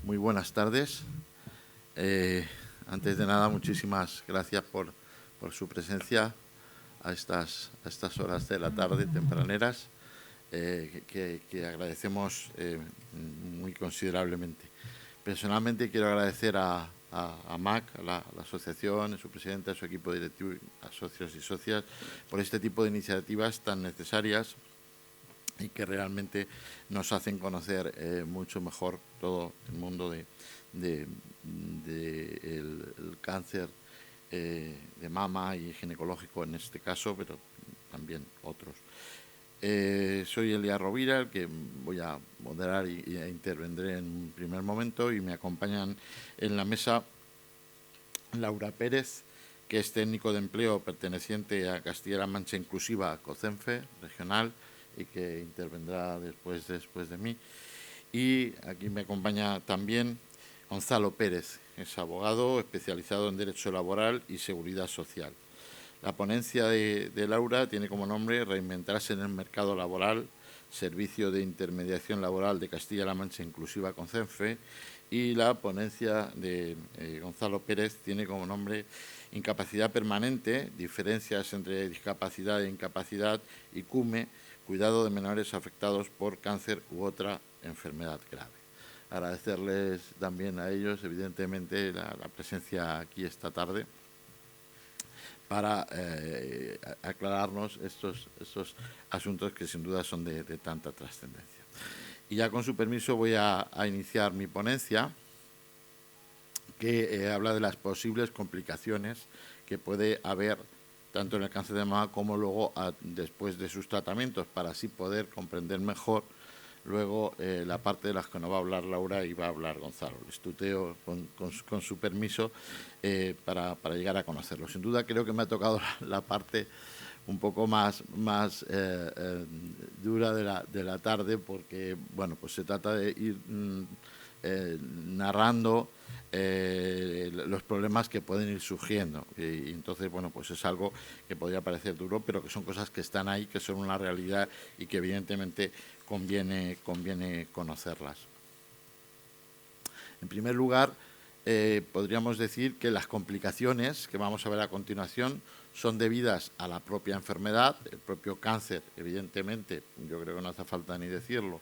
Muy buenas tardes. Antes de nada, muchísimas gracias por su presencia a estas horas de la tarde tempraneras, que agradecemos muy considerablemente. Personalmente quiero agradecer a MAC, a la asociación, a su presidente, a su equipo directivo, a socios y socias, por este tipo de iniciativas tan necesarias y que realmente nos hacen conocer mucho mejor todo el mundo del cáncer de mama y ginecológico en este caso, pero también otros. Soy Elías Rovira, el que voy a moderar e intervendré en un primer momento, y me acompañan en la mesa Laura Pérez, que es técnico de empleo perteneciente a Castilla-La Mancha Inclusiva, COCENFE, regional, y que intervendrá después de mí. Y aquí me acompaña también Gonzalo Pérez, es abogado especializado en Derecho Laboral y Seguridad Social. La ponencia de Laura tiene como nombre Reinventarse en el mercado laboral, Servicio de Intermediación Laboral de Castilla-La Mancha Inclusiva COCENFE, y la ponencia de Gonzalo Pérez tiene como nombre Incapacidad Permanente, Diferencias entre Discapacidad e Incapacidad, y CUME, Cuidado de menores afectados por cáncer u otra enfermedad grave. Agradecerles también a ellos, evidentemente, la presencia aquí esta tarde para aclararnos estos asuntos que sin duda son de tanta trascendencia. Y ya con su permiso voy a iniciar mi ponencia, que habla de las posibles complicaciones que puede haber tanto en el cáncer de mama como luego después de sus tratamientos, para así poder comprender mejor luego la parte de las que nos va a hablar Laura y va a hablar Gonzalo. Les tuteo con su permiso para llegar a conocerlo. Sin duda creo que me ha tocado la parte un poco más dura de la tarde, porque bueno, pues se trata de ir narrando los problemas que pueden ir surgiendo, y entonces bueno, pues es algo que podría parecer duro, pero que son cosas que están ahí, que son una realidad y que evidentemente conviene conocerlas. En primer lugar, podríamos decir que las complicaciones que vamos a ver a continuación son debidas a la propia enfermedad. El propio cáncer, evidentemente, yo creo que no hace falta ni decirlo,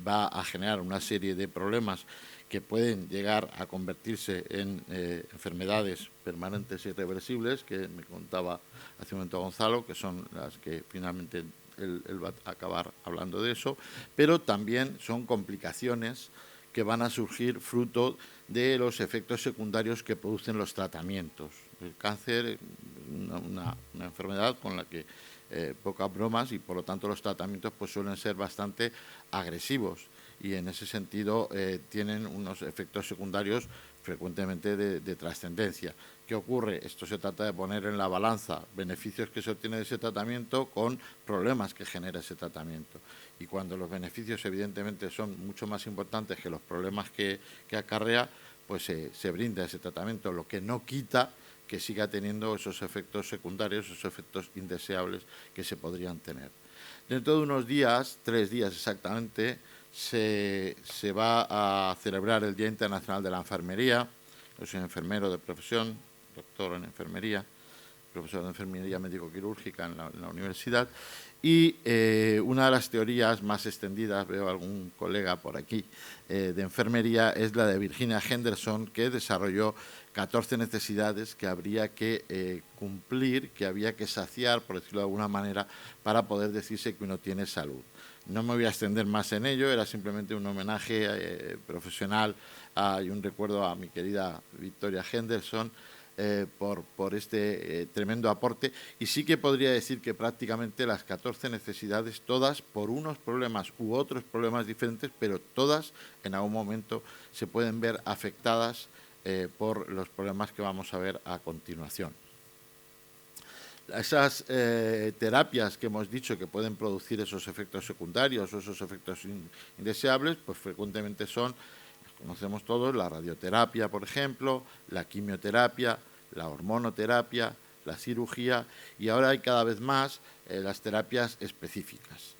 va a generar una serie de problemas que pueden llegar a convertirse en enfermedades permanentes e irreversibles, que me contaba hace un momento Gonzalo, que son las que finalmente él va a acabar hablando de eso, pero también son complicaciones que van a surgir fruto de los efectos secundarios que producen los tratamientos. El cáncer, una enfermedad con la que pocas bromas, y por lo tanto los tratamientos pues suelen ser bastante agresivos, y en ese sentido tienen unos efectos secundarios frecuentemente de trascendencia. ¿Qué ocurre? Esto se trata de poner en la balanza beneficios que se obtienen de ese tratamiento con problemas que genera ese tratamiento. Y cuando los beneficios evidentemente son mucho más importantes que los problemas que acarrea, pues se brinda ese tratamiento, lo que no quita que siga teniendo esos efectos secundarios, esos efectos indeseables que se podrían tener. Dentro de unos días, 3 días exactamente, se va a celebrar el Día Internacional de la Enfermería. Yo soy enfermero de profesión, doctor en enfermería, profesor de enfermería médico-quirúrgica en la universidad, y una de las teorías más extendidas, veo algún colega por aquí, de enfermería, es la de Virginia Henderson, que desarrolló 14 necesidades que habría que cumplir, que había que saciar, por decirlo de alguna manera, para poder decirse que uno tiene salud. No me voy a extender más en ello, era simplemente un homenaje profesional y un recuerdo a mi querida Victoria Henderson por este tremendo aporte. Y sí que podría decir que prácticamente las 14 necesidades, todas por unos problemas u otros problemas diferentes, pero todas en algún momento se pueden ver afectadas por los problemas que vamos a ver a continuación. Esas terapias que hemos dicho que pueden producir esos efectos secundarios o esos efectos indeseables, pues frecuentemente son, conocemos todos, la radioterapia, por ejemplo, la quimioterapia, la hormonoterapia, la cirugía, y ahora hay cada vez más las terapias específicas,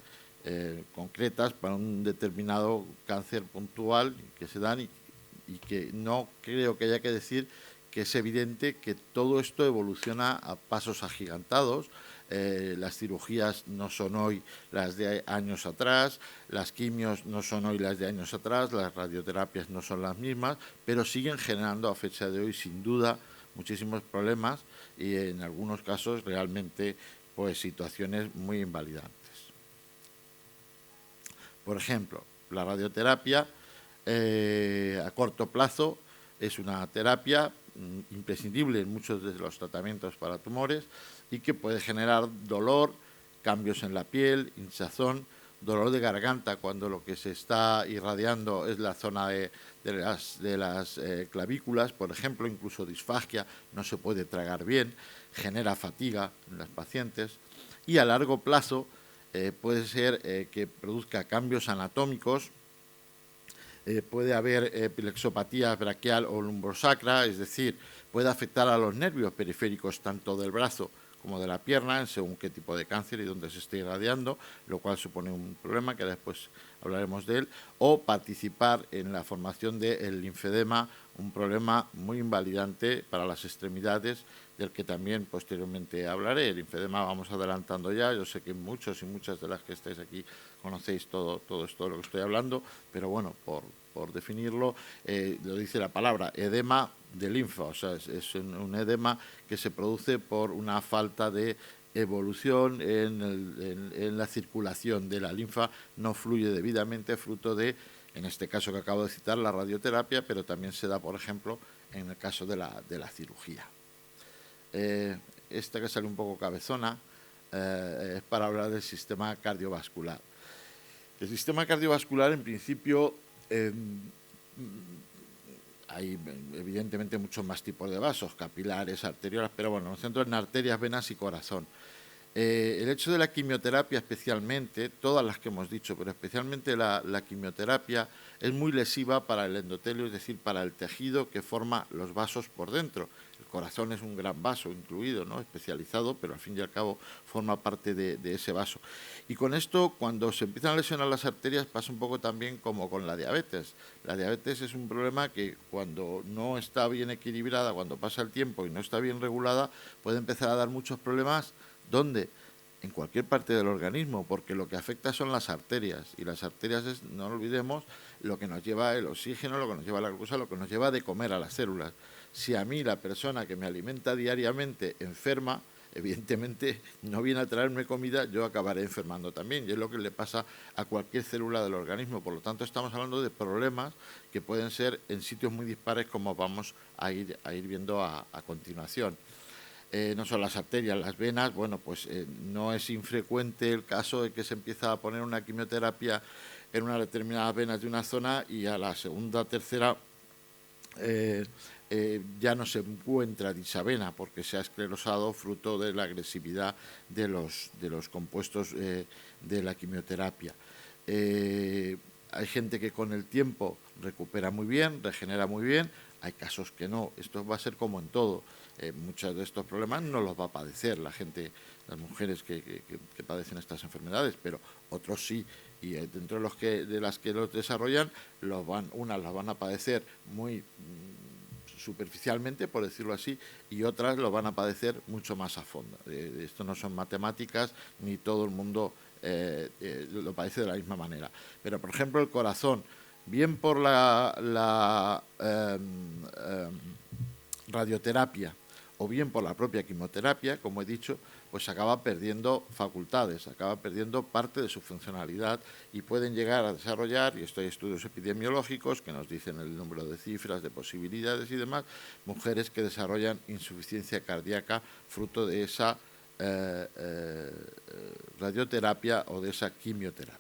concretas para un determinado cáncer puntual que se dan y que no creo que haya que decir que es evidente que todo esto evoluciona a pasos agigantados. Las cirugías no son hoy las de años atrás, las quimios no son hoy las de años atrás, las radioterapias no son las mismas, pero siguen generando a fecha de hoy, sin duda, muchísimos problemas y en algunos casos realmente pues situaciones muy invalidantes. Por ejemplo, la radioterapia a corto plazo es una terapia imprescindible en muchos de los tratamientos para tumores y que puede generar dolor, cambios en la piel, hinchazón, dolor de garganta cuando lo que se está irradiando es la zona de las clavículas, por ejemplo, incluso disfagia, no se puede tragar bien, genera fatiga en los pacientes y a largo plazo puede ser que produzca cambios anatómicos. Puede haber epilepsopatía braquial o lumbrosacra, es decir, puede afectar a los nervios periféricos tanto del brazo como de la pierna, según qué tipo de cáncer y dónde se esté irradiando, lo cual supone un problema que después hablaremos de él, o participar en la formación del linfedema, un problema muy invalidante para las extremidades, del que también posteriormente hablaré. El linfedema vamos adelantando ya, yo sé que muchos y muchas de las que estáis aquí conocéis todo esto de lo que estoy hablando, pero bueno, por definirlo, lo dice la palabra, edema de linfa, o sea, es un edema que se produce por una falta de evolución en la circulación de la linfa, no fluye debidamente, fruto de, en este caso que acabo de citar, la radioterapia, pero también se da, por ejemplo, en el caso de la cirugía. Esta que sale un poco cabezona es para hablar del sistema cardiovascular. El sistema cardiovascular, en principio, hay evidentemente muchos más tipos de vasos, capilares, arteriolas, pero bueno, nos centro en arterias, venas y corazón. El hecho de la quimioterapia especialmente, todas las que hemos dicho, pero especialmente la quimioterapia, es muy lesiva para el endotelio, es decir, para el tejido que forma los vasos por dentro. El corazón es un gran vaso incluido, ¿no?, especializado, pero al fin y al cabo forma parte de ese vaso. Y con esto, cuando se empiezan a lesionar las arterias, pasa un poco también como con la diabetes. La diabetes es un problema que cuando no está bien equilibrada, cuando pasa el tiempo y no está bien regulada, puede empezar a dar muchos problemas. ¿Dónde? En cualquier parte del organismo, porque lo que afecta son las arterias, y las arterias es, no olvidemos, lo que nos lleva el oxígeno, lo que nos lleva la glucosa, lo que nos lleva de comer a las células. Si a mí la persona que me alimenta diariamente enferma, evidentemente no viene a traerme comida, yo acabaré enfermando también, y es lo que le pasa a cualquier célula del organismo. Por lo tanto, estamos hablando de problemas que pueden ser en sitios muy dispares, como vamos a ir viendo a continuación. No son las arterias, las venas, bueno, pues no es infrecuente el caso de que se empieza a poner una quimioterapia en unas determinadas venas de una zona y a la segunda, tercera ya no se encuentra dicha vena porque se ha esclerosado fruto de la agresividad de los compuestos de la quimioterapia. Hay gente que con el tiempo recupera muy bien, regenera muy bien, hay casos que no. Esto va a ser como en todo. Muchos de estos problemas no los va a padecer la gente, las mujeres que padecen estas enfermedades, pero otros sí. Y dentro de las que los desarrollan, unas las van a padecer muy superficialmente, por decirlo así, y otras lo van a padecer mucho más a fondo. Esto no son matemáticas, ni todo el mundo lo padece de la misma manera. Pero, por ejemplo, el corazón, bien por la radioterapia o bien por la propia quimioterapia, como he dicho, pues acaba perdiendo facultades, acaba perdiendo parte de su funcionalidad y pueden llegar a desarrollar, y esto hay estudios epidemiológicos que nos dicen el número de cifras, de posibilidades y demás, mujeres que desarrollan insuficiencia cardíaca fruto de esa radioterapia o de esa quimioterapia.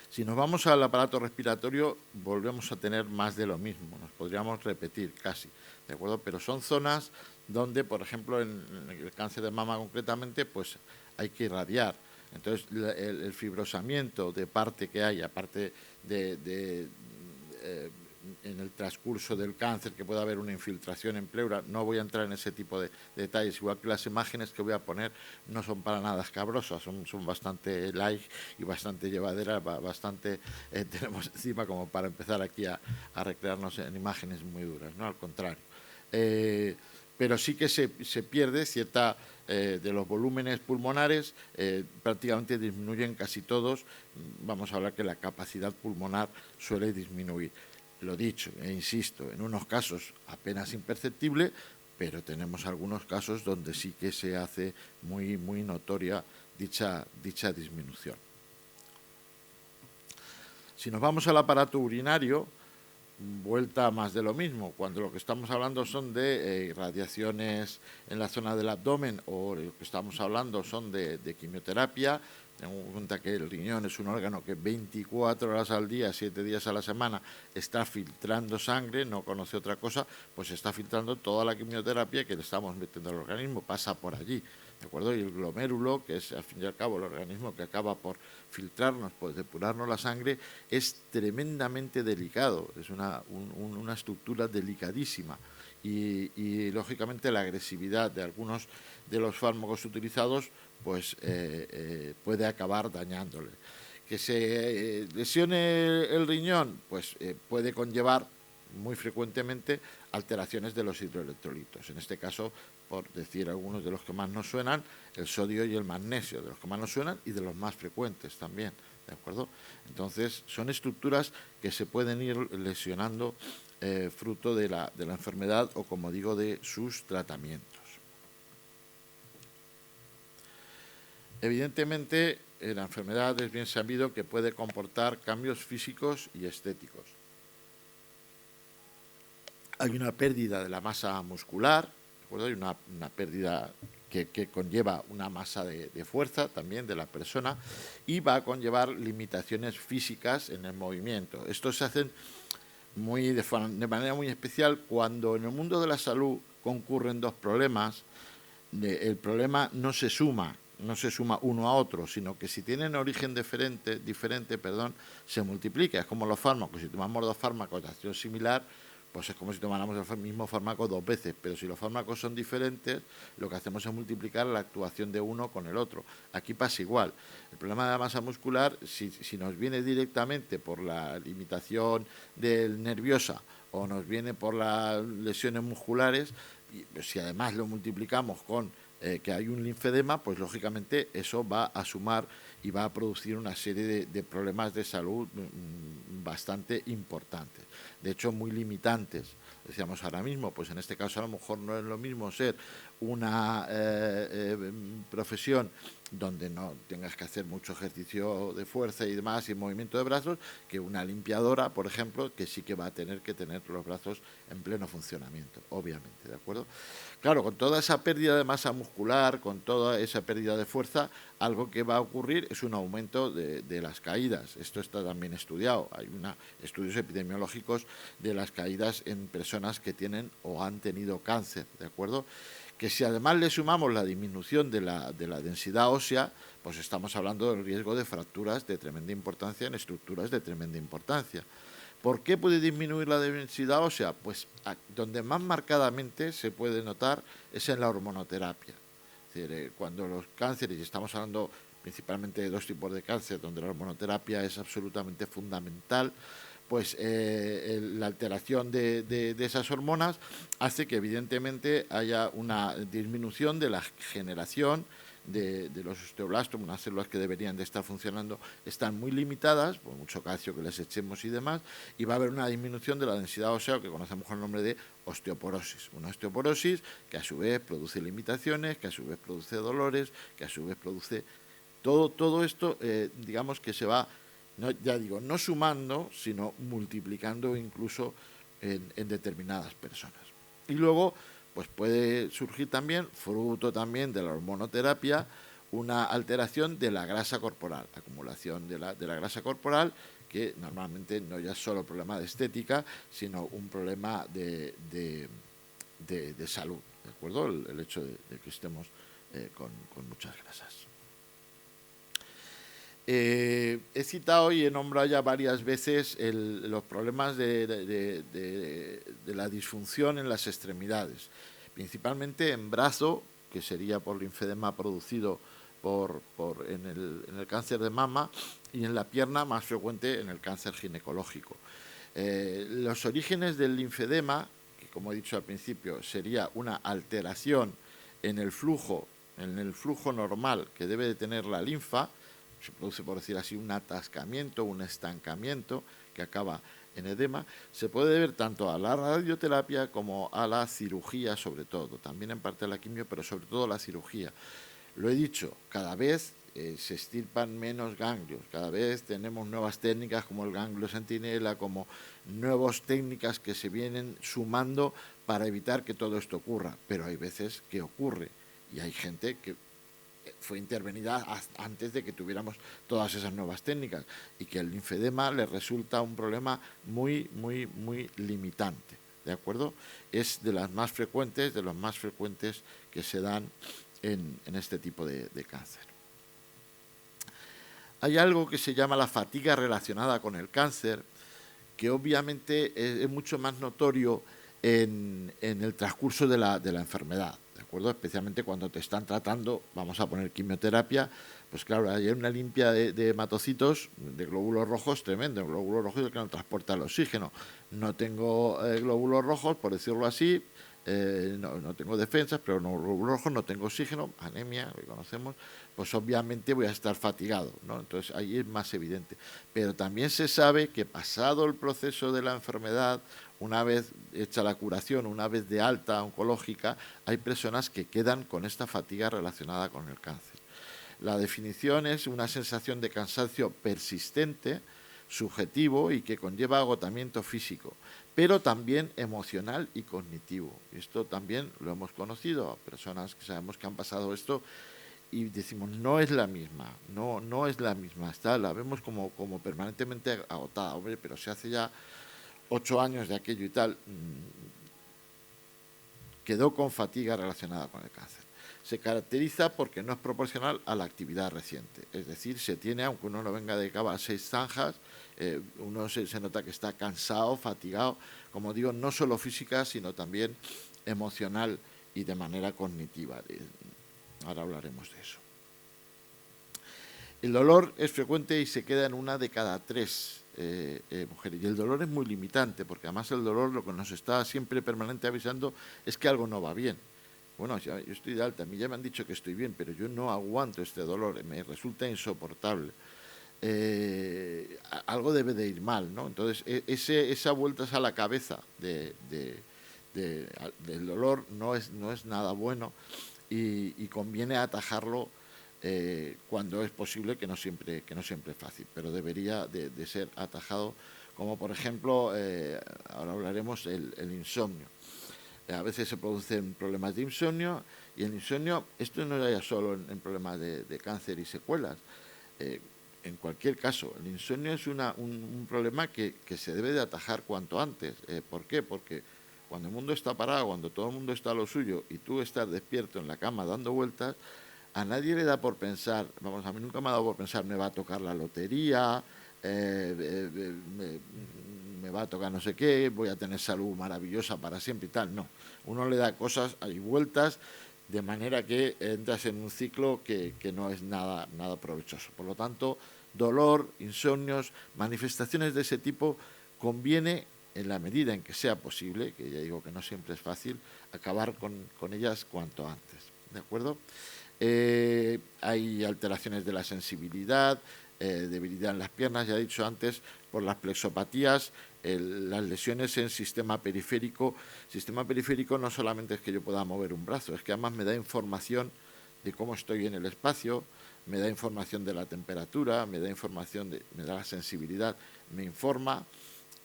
Si nos vamos al aparato respiratorio, volvemos a tener más de lo mismo, nos podríamos repetir casi, ¿de acuerdo? Pero son zonas donde, por ejemplo, en el cáncer de mama concretamente, pues hay que irradiar. Entonces, el fibrosamiento de parte que hay, aparte en el transcurso del cáncer, que puede haber una infiltración en pleura. No voy a entrar en ese tipo de detalles, igual que las imágenes que voy a poner no son para nada escabrosas, son bastante light y bastante llevaderas, bastante tenemos encima como para empezar aquí a recrearnos en imágenes muy duras, ¿no? Al contrario. Pero sí que se pierde cierta de los volúmenes pulmonares, prácticamente disminuyen casi todos. Vamos a hablar que la capacidad pulmonar suele disminuir. Lo dicho, e insisto, en unos casos apenas imperceptible, pero tenemos algunos casos donde sí que se hace muy notoria dicha disminución. Si nos vamos al aparato urinario, vuelta a más de lo mismo, cuando lo que estamos hablando son de radiaciones en la zona del abdomen, o lo que estamos hablando son de quimioterapia. Tenemos en cuenta que el riñón es un órgano que 24 horas al día, 7 días a la semana, está filtrando sangre, no conoce otra cosa, pues está filtrando toda la quimioterapia que le estamos metiendo al organismo, pasa por allí, ¿de acuerdo? Y el glomérulo, que es al fin y al cabo el organismo que acaba por filtrarnos, pues depurarnos la sangre, es tremendamente delicado, es una estructura delicadísima. Y lógicamente la agresividad de algunos de los fármacos utilizados pues puede acabar dañándole. Que se lesione el riñón, pues puede conllevar muy frecuentemente alteraciones de los hidroelectrolitos. En este caso, por decir algunos de los que más nos suenan, el sodio y el magnesio, de los que más nos suenan y de los más frecuentes también, ¿de acuerdo? Entonces, son estructuras que se pueden ir lesionando fruto de la enfermedad o, como digo, de sus tratamientos. Evidentemente, la enfermedad es bien sabido que puede comportar cambios físicos y estéticos. Hay una pérdida de la masa muscular, ¿de acuerdo? Hay una pérdida que conlleva una masa de fuerza también de la persona y va a conllevar limitaciones físicas en el movimiento. Esto se hace de manera muy especial cuando en el mundo de la salud concurren dos problemas. El problema no se suma uno a otro, sino que si tienen origen diferente, se multiplica. Es como los fármacos. Si tomamos dos fármacos de acción similar, pues es como si tomáramos el mismo fármaco dos veces, pero si los fármacos son diferentes, lo que hacemos es multiplicar la actuación de uno con el otro. Aquí pasa igual. El problema de la masa muscular, si nos viene directamente por la limitación nerviosa o nos viene por las lesiones musculares, y si además lo multiplicamos con que hay un linfedema, pues lógicamente eso va a sumar y va a producir una serie de problemas de salud bastante importantes, de hecho muy limitantes. Decíamos ahora mismo, pues en este caso a lo mejor no es lo mismo ser una profesión donde no tengas que hacer mucho ejercicio de fuerza y demás y movimiento de brazos, que una limpiadora, por ejemplo, que sí que va a tener que tener los brazos en pleno funcionamiento, obviamente, ¿de acuerdo? Claro, con toda esa pérdida de masa muscular, con toda esa pérdida de fuerza, algo que va a ocurrir es un aumento de las caídas. Esto está también estudiado. Hay estudios epidemiológicos de las caídas en personas que tienen o han tenido cáncer, ¿de acuerdo? Que si además le sumamos la disminución de la densidad ósea, pues estamos hablando del riesgo de fracturas de tremenda importancia en estructuras de tremenda importancia. ¿Por qué puede disminuir la densidad ósea? Pues donde más marcadamente se puede notar es en la hormonoterapia. Es decir, cuando los cánceres, y estamos hablando principalmente de dos tipos de cáncer, donde la hormonoterapia es absolutamente fundamental, pues la alteración de esas hormonas hace que evidentemente haya una disminución de la generación de los osteoblastos, unas células que deberían de estar funcionando, están muy limitadas, por mucho calcio que les echemos y demás, y va a haber una disminución de la densidad ósea, que conocemos con el nombre de osteoporosis. Una osteoporosis que a su vez produce limitaciones, que a su vez produce dolores, que a su vez produce todo esto, digamos que se va, no sumando, sino multiplicando incluso en determinadas personas. Y luego, pues puede surgir también, fruto también de la hormonoterapia, una alteración de la grasa corporal, acumulación de la grasa corporal, que normalmente no ya es solo problema de estética, sino un problema de salud, ¿de acuerdo? El hecho de que estemos con muchas grasas. He citado y he nombrado ya varias veces los problemas de la disfunción en las extremidades, principalmente en brazo, que sería por linfedema producido en el cáncer de mama, y en la pierna, más frecuente en el cáncer ginecológico. Los orígenes del linfedema, que como he dicho al principio, sería una alteración en el flujo normal que debe de tener la linfa, se produce, por decir así, un atascamiento, un estancamiento que acaba en edema, se puede deber tanto a la radioterapia como a la cirugía, sobre todo, también en parte a la quimio, pero sobre todo a la cirugía. Lo he dicho, cada vez se extirpan menos ganglios, cada vez tenemos nuevas técnicas como el ganglio centinela, como nuevas técnicas que se vienen sumando para evitar que todo esto ocurra, pero hay veces que ocurre y hay gente que fue intervenida antes de que tuviéramos todas esas nuevas técnicas y que el linfedema le resulta un problema muy limitante, ¿de acuerdo? Es de las más frecuentes, de los más frecuentes que se dan en este tipo de cáncer. Hay algo que se llama la fatiga relacionada con el cáncer, que obviamente es mucho más notorio en el transcurso de la enfermedad, ¿de acuerdo? Especialmente cuando te están tratando, vamos a poner quimioterapia, pues claro, hay una limpia de hematocitos, de glóbulos rojos tremendo. El glóbulo rojo es el que nos transporta el oxígeno. No tengo glóbulos rojos, por decirlo así, no tengo defensas, pero no glóbulos rojos, no tengo oxígeno, anemia, lo conocemos, pues obviamente voy a estar fatigado, ¿no? Entonces ahí es más evidente. Pero también se sabe que pasado el proceso de la enfermedad, una vez hecha la curación, una vez de alta oncológica, hay personas que quedan con esta fatiga relacionada con el cáncer. La definición es una sensación de cansancio persistente, subjetivo y que conlleva agotamiento físico, pero también emocional y cognitivo. Esto también lo hemos conocido a personas que sabemos que han pasado esto y decimos, no es la misma, no es la misma, la vemos como permanentemente agotada, hombre, pero se hace ya 8 años de aquello y tal, quedó con fatiga relacionada con el cáncer. Se caracteriza porque no es proporcional a la actividad reciente, es decir, se tiene, aunque uno no venga de cavar 6 zanjas, uno se nota que está cansado, fatigado, como digo, no solo física, sino también emocional y de manera cognitiva. Ahora hablaremos de eso. El dolor es frecuente y se queda en 1 de cada 3 mujeres. Y el dolor es muy limitante, porque además el dolor lo que nos está siempre permanente avisando es que algo no va bien. Bueno, yo estoy de alta, a mí ya me han dicho que estoy bien, pero yo no aguanto este dolor, me resulta insoportable. Algo debe de ir mal, ¿no? Entonces, esa vueltas a la cabeza del dolor no es nada bueno y conviene atajarlo cuando es posible, que no siempre es fácil, pero debería de ser atajado, como por ejemplo, ahora hablaremos el insomnio. A veces se producen problemas de insomnio y el insomnio, esto no es ya solo en problemas de cáncer y secuelas. En cualquier caso, el insomnio es un problema que se debe de atajar cuanto antes. ¿Por qué? Porque cuando el mundo está parado, cuando todo el mundo está a lo suyo y tú estás despierto en la cama dando vueltas, a nadie le da por pensar, vamos, a mí nunca me ha dado por pensar, me va a tocar la lotería, me va a tocar no sé qué, voy a tener salud maravillosa para siempre y tal. No, uno le da cosas y vueltas de manera que entras en un ciclo que no es nada provechoso. Por lo tanto, dolor, insomnios, manifestaciones de ese tipo, conviene, en la medida en que sea posible, que ya digo que no siempre es fácil, acabar con ellas cuanto antes. ¿De acuerdo? Hay alteraciones de la sensibilidad, debilidad en las piernas, ya he dicho antes, por las plexopatías, las lesiones en sistema periférico. Sistema periférico no solamente es que yo pueda mover un brazo, es que además me da información de cómo estoy en el espacio, me da información de la temperatura, me da información, me da la sensibilidad, me informa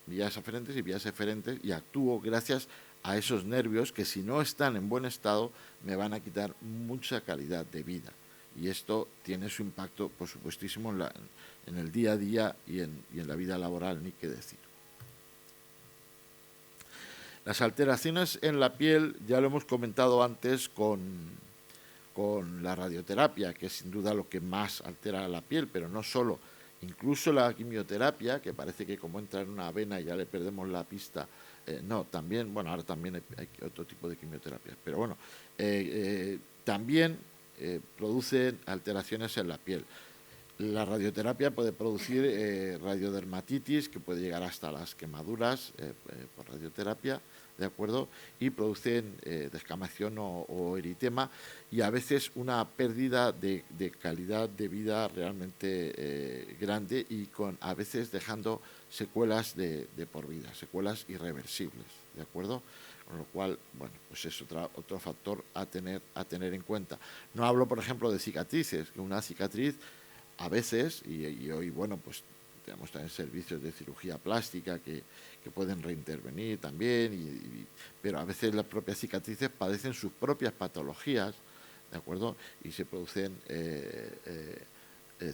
vías aferentes y vías eferentes y actúo gracias a esos nervios que, si no están en buen estado, me van a quitar mucha calidad de vida. Y esto tiene su impacto, por supuestísimo, en el día a día y en la vida laboral, ni qué decir. Las alteraciones en la piel ya lo hemos comentado antes con con la radioterapia, que es sin duda lo que más altera la piel, pero no solo, incluso la quimioterapia, que parece que como entra en una vena y ya le perdemos la pista, no, también, bueno, ahora también hay otro tipo de quimioterapia, pero bueno, también producen alteraciones en la piel. La radioterapia puede producir radiodermatitis, que puede llegar hasta las quemaduras por radioterapia, ¿de acuerdo? Y producen descamación o eritema, y a veces una pérdida de calidad de vida realmente grande, y a veces dejando secuelas de por vida, secuelas irreversibles, ¿de acuerdo? Con lo cual, bueno, pues es otro factor a tener en cuenta. No hablo, por ejemplo, de cicatrices, que una cicatriz a veces, y hoy, bueno, pues tenemos también servicios de cirugía plástica que pueden reintervenir también, pero a veces las propias cicatrices padecen sus propias patologías, ¿de acuerdo? Y se producen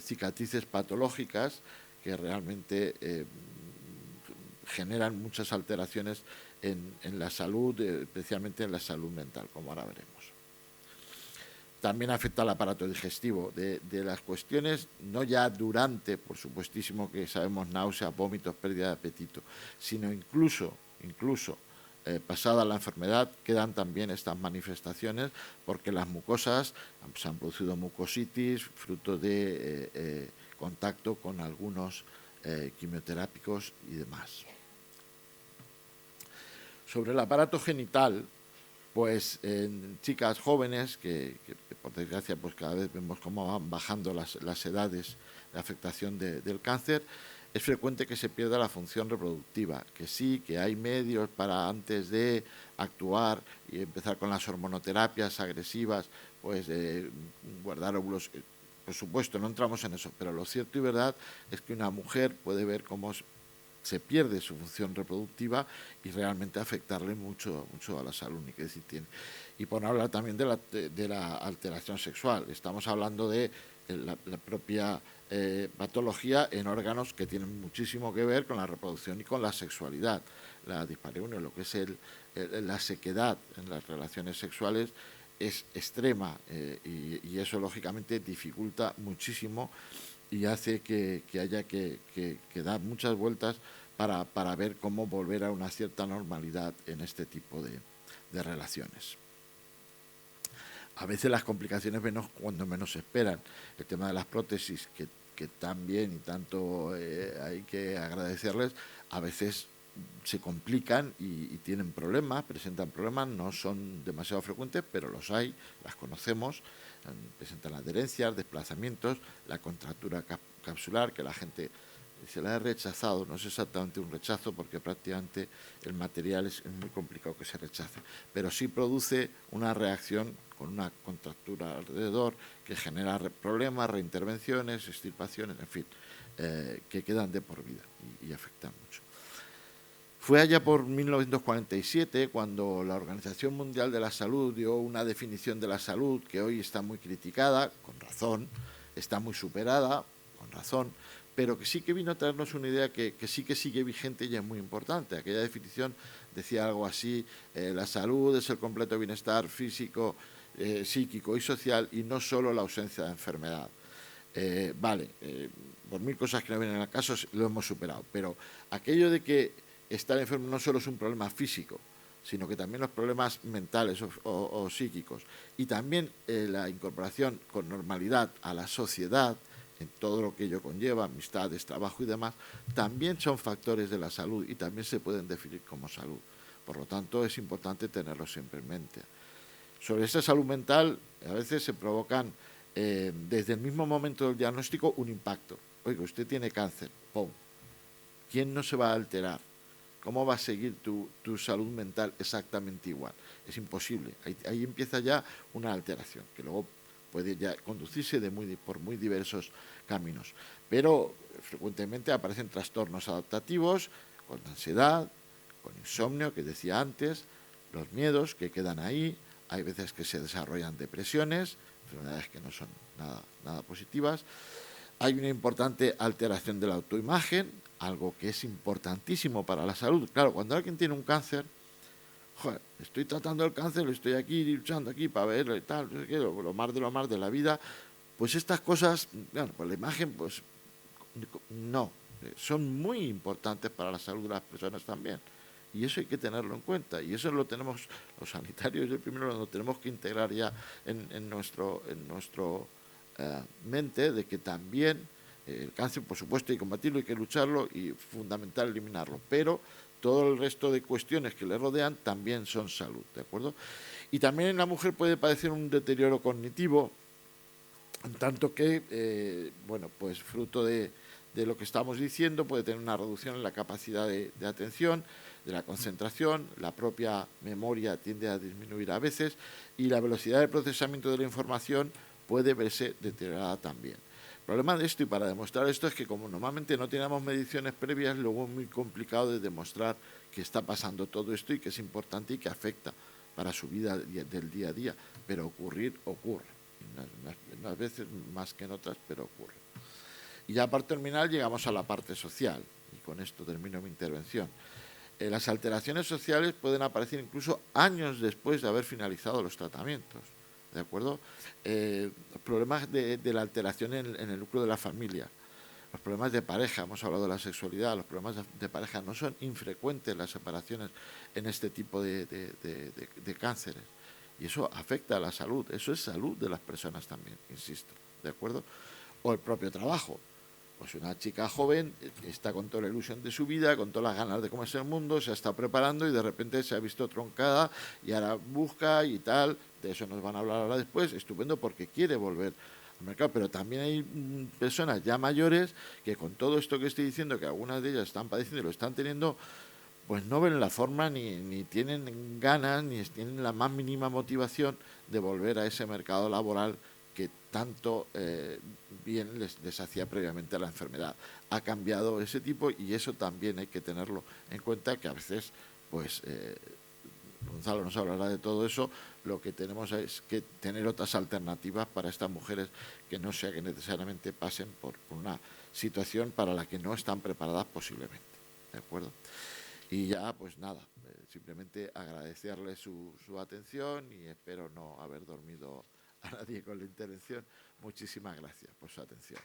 cicatrices patológicas que realmente generan muchas alteraciones en la salud, especialmente en la salud mental, como ahora veremos. También afecta al aparato digestivo, de las cuestiones, no ya durante, por supuestísimo que sabemos, náuseas, vómitos, pérdida de apetito, sino incluso pasada la enfermedad, quedan también estas manifestaciones, porque las mucosas se han producido mucositis, fruto de contacto con algunos quimioterápicos y demás. Sobre el aparato genital, pues en chicas jóvenes, que por desgracia pues cada vez vemos cómo van bajando las edades de afectación del cáncer, es frecuente que se pierda la función reproductiva, que sí, que hay medios para antes de actuar y empezar con las hormonoterapias agresivas, pues guardar óvulos. Por supuesto, no entramos en eso, pero lo cierto y verdad es que una mujer puede ver cómo se pierde su función reproductiva y realmente afectarle mucho a la salud, ni qué decir tiene. Y por no hablar también de la alteración sexual, estamos hablando de la propia patología en órganos que tienen muchísimo que ver con la reproducción y con la sexualidad. La dispareunia, lo que es la sequedad en las relaciones sexuales, es extrema y eso lógicamente dificulta muchísimo y hace que haya que dar muchas vueltas para ver cómo volver a una cierta normalidad en este tipo de relaciones. A veces las complicaciones ven cuando menos se esperan. El tema de las prótesis, que tan bien y tanto hay que agradecerles, a veces se complican y tienen problemas, presentan problemas, no son demasiado frecuentes, pero los hay, las conocemos, presentan adherencias, desplazamientos, la contractura capsular, que la gente se la ha rechazado, no es exactamente un rechazo porque prácticamente el material es muy complicado que se rechace, pero sí produce una reacción con una contractura alrededor que genera problemas, reintervenciones, extirpaciones, en fin, que quedan de por vida y afectan mucho. Fue allá por 1947 cuando la Organización Mundial de la Salud dio una definición de la salud que hoy está muy criticada, con razón, está muy superada, con razón, pero que sí que vino a traernos una idea que sí que sigue vigente y es muy importante. Aquella definición decía algo así: la salud es el completo bienestar físico, psíquico y social, y no solo la ausencia de enfermedad. Por mil cosas que no vienen al caso lo hemos superado, pero aquello de que estar enfermo no solo es un problema físico, sino que también los problemas mentales o psíquicos, y también la incorporación con normalidad a la sociedad, en todo lo que ello conlleva, amistades, trabajo y demás, también son factores de la salud y también se pueden definir como salud. Por lo tanto, es importante tenerlo siempre en mente. Sobre esta salud mental, a veces se provocan, desde el mismo momento del diagnóstico, un impacto. Oiga, usted tiene cáncer, ¡pum! ¿Quién no se va a alterar? ¿Cómo va a seguir tu salud mental exactamente igual? Es imposible. Ahí empieza ya una alteración, que luego puede ya conducirse por muy diversos caminos. Pero frecuentemente aparecen trastornos adaptativos, con ansiedad, con insomnio, que decía antes, los miedos que quedan ahí, hay veces que se desarrollan depresiones, enfermedades que no son nada positivas. Hay una importante alteración de la autoimagen, algo que es importantísimo para la salud. Claro, cuando alguien tiene un cáncer, joder, estoy tratando el cáncer, estoy aquí luchando aquí para verlo y tal, no sé qué, lo más de la vida. Pues estas cosas, bueno, pues la imagen, pues no, son muy importantes para la salud de las personas también. Y eso hay que tenerlo en cuenta. Y eso lo tenemos, los sanitarios, el primero lo tenemos que integrar ya en nuestro mente, de que también el cáncer, por supuesto, hay que combatirlo, hay que lucharlo y fundamental eliminarlo. Pero todo el resto de cuestiones que le rodean también son salud, ¿de acuerdo? Y también en la mujer puede padecer un deterioro cognitivo, en tanto que, bueno, pues fruto de lo que estamos diciendo, puede tener una reducción en la capacidad de atención, de la concentración, la propia memoria tiende a disminuir a veces y la velocidad de procesamiento de la información puede verse deteriorada también. El problema de esto, y para demostrar esto, es que como normalmente no tenemos mediciones previas, luego es muy complicado de demostrar que está pasando todo esto y que es importante y que afecta para su vida del día a día, pero ocurre. Unas veces más que en otras, pero ocurre. Y ya para terminar llegamos a la parte social, y con esto termino mi intervención. Las alteraciones sociales pueden aparecer incluso años después de haber finalizado los tratamientos, ¿de acuerdo? Los problemas de la alteración en el núcleo de la familia, los problemas de pareja, hemos hablado de la sexualidad, los problemas de pareja, no son infrecuentes las separaciones en este tipo de cánceres. Y eso afecta a la salud, eso es salud de las personas también, insisto, ¿de acuerdo? O el propio trabajo. Pues una chica joven está con toda la ilusión de su vida, con todas las ganas de comerse el mundo, se ha estado preparando y de repente se ha visto troncada y ahora busca y tal, de eso nos van a hablar ahora después, estupendo porque quiere volver al mercado, pero también hay personas ya mayores que con todo esto que estoy diciendo, que algunas de ellas están padeciendo y lo están teniendo, pues no ven la forma ni tienen ganas, ni tienen la más mínima motivación de volver a ese mercado laboral que tanto bien les hacía previamente la enfermedad. Ha cambiado ese tipo y eso también hay que tenerlo en cuenta, que a veces, pues, Gonzalo nos hablará de todo eso, lo que tenemos es que tener otras alternativas para estas mujeres que no sea que necesariamente pasen por una situación para la que no están preparadas posiblemente, ¿de acuerdo? Y ya, pues nada, simplemente agradecerle su atención y espero no haber dormido a nadie con la intervención. Muchísimas gracias por su atención.